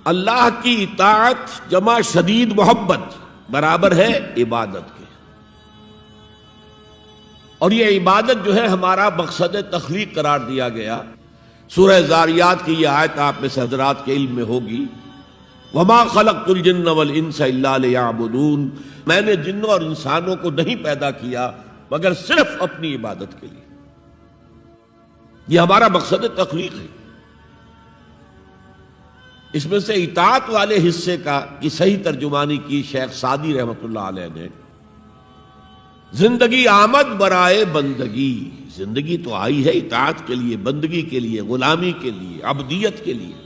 اللہ کی اطاعت جمع شدید محبت برابر ہے عبادت کے، اور یہ عبادت جو ہے ہمارا مقصد تخلیق قرار دیا گیا۔ سورہ زاریات کی یہ آیت آپ میں سے حضرات کے علم میں ہوگی، وَمَا خَلَقْتُ الْجِنَّ وَالْإِنسَ إِلَّا لِيَعْبُدُونَ، میں نے جنوں اور انسانوں کو نہیں پیدا کیا مگر صرف اپنی عبادت کے لیے۔ یہ ہمارا مقصد تخلیق ہے۔ اس میں سے اطاعت والے حصے کی صحیح ترجمانی کی شیخ سعدی رحمۃ اللہ علیہ نے، زندگی آمد برائے بندگی، زندگی تو آئی ہے اطاعت کے لیے، بندگی کے لیے، غلامی کے لیے، عبدیت کے لیے۔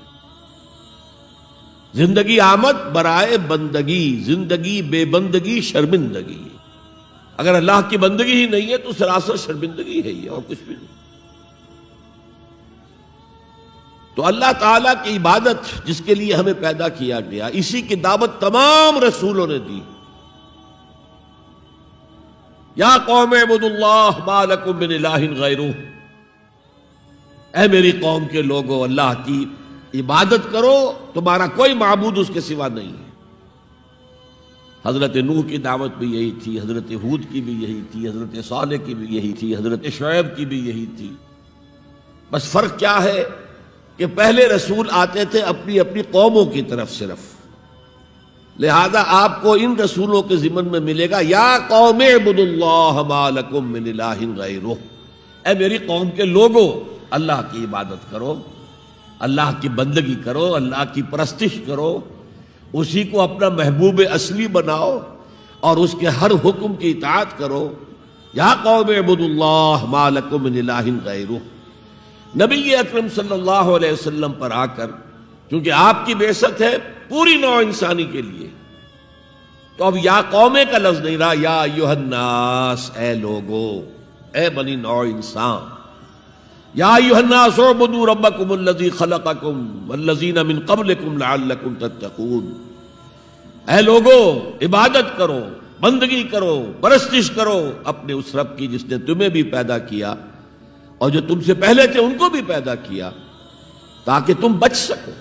زندگی آمد برائے بندگی، زندگی بے بندگی شرمندگی۔ اگر اللہ کی بندگی ہی نہیں ہے تو سراسر شرمندگی ہے یہ، اور کچھ بھی نہیں۔ تو اللہ تعالیٰ کی عبادت جس کے لیے ہمیں پیدا کیا گیا، اسی کی دعوت تمام رسولوں نے دی۔ یا قوم اعبدوا اللہ ما لکم من الہ غیرہ، اے میری قوم کے لوگو اللہ کی عبادت کرو، تمہارا کوئی معبود اس کے سوا نہیں ہے۔ حضرت نوح کی دعوت بھی یہی تھی، حضرت ہود کی بھی یہی تھی، حضرت صالح کی بھی یہی تھی، حضرت شعیب کی بھی یہی تھی۔ بس فرق کیا ہے کہ پہلے رسول آتے تھے اپنی اپنی قوموں کی طرف صرف، لہذا آپ کو ان رسولوں کے ضمن میں ملے گا یا قوم اعبدوا اللہ ما لکم من الہ غیرہ، اے میری قوم کے لوگوں اللہ کی عبادت کرو، اللہ کی بندگی کرو، اللہ کی پرستش کرو، اسی کو اپنا محبوب اصلی بناؤ اور اس کے ہر حکم کی اطاعت کرو۔ یا قوم اعبدوا اللہ ما لکم من الہ غیرہ۔ نبی اکرم صلی اللہ علیہ وسلم پر آ کر، کیونکہ آپ کی بعثت ہے پوری نوع انسانی کے لیے، تو اب یا قومے کا لفظ نہیں رہا، یا ایھا الناس، اے لوگو، اے بنی نوع انسان۔ یا ایھا الناس اعبدوا ربکم الذی خلقکم والذین من قبلکم لعلکم تتقون، اے لوگو عبادت کرو، بندگی کرو، پرستش کرو اپنے اس رب کی جس نے تمہیں بھی پیدا کیا اور جو تم سے پہلے تھے ان کو بھی پیدا کیا، تاکہ تم بچ سکو۔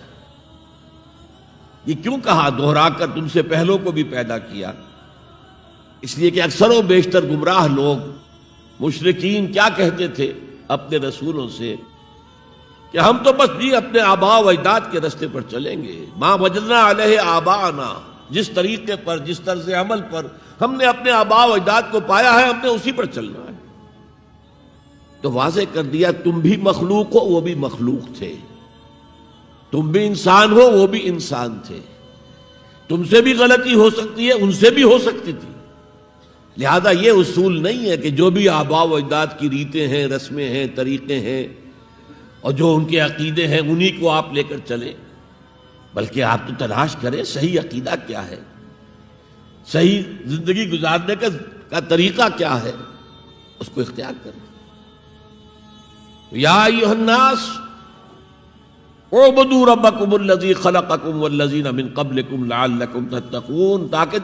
یہ کیوں کہا دوہرا کر تم سے پہلوں کو بھی پیدا کیا؟ اس لیے کہ اکثر و بیشتر گمراہ لوگ مشرکین کیا کہتے تھے اپنے رسولوں سے کہ ہم تو بس بھی اپنے آباء و اجداد کے راستے پر چلیں گے، ما وجدنا علیہ آباءنا، جس طریقے پر، جس طرز عمل پر ہم نے اپنے آباء و اجداد کو پایا ہے ہم نے اسی پر چلنا ہے۔ تو واضح کر دیا تم بھی مخلوق ہو، وہ بھی مخلوق تھے، تم بھی انسان ہو، وہ بھی انسان تھے، تم سے بھی غلطی ہو سکتی ہے، ان سے بھی ہو سکتی تھی۔ لہذا یہ اصول نہیں ہے کہ جو بھی آباء و اجداد کی ریتیں ہیں، رسمیں ہیں، طریقے ہیں اور جو ان کے عقیدے ہیں انہی کو آپ لے کر چلیں، بلکہ آپ تو تلاش کریں صحیح عقیدہ کیا ہے، صحیح زندگی گزارنے کا طریقہ کیا ہے، اس کو اختیار کریں۔ یا ایھا الناس اعبدوا ربکم الذی خلقکم والذین من قبلکم لعلکم تتقون، تاکہ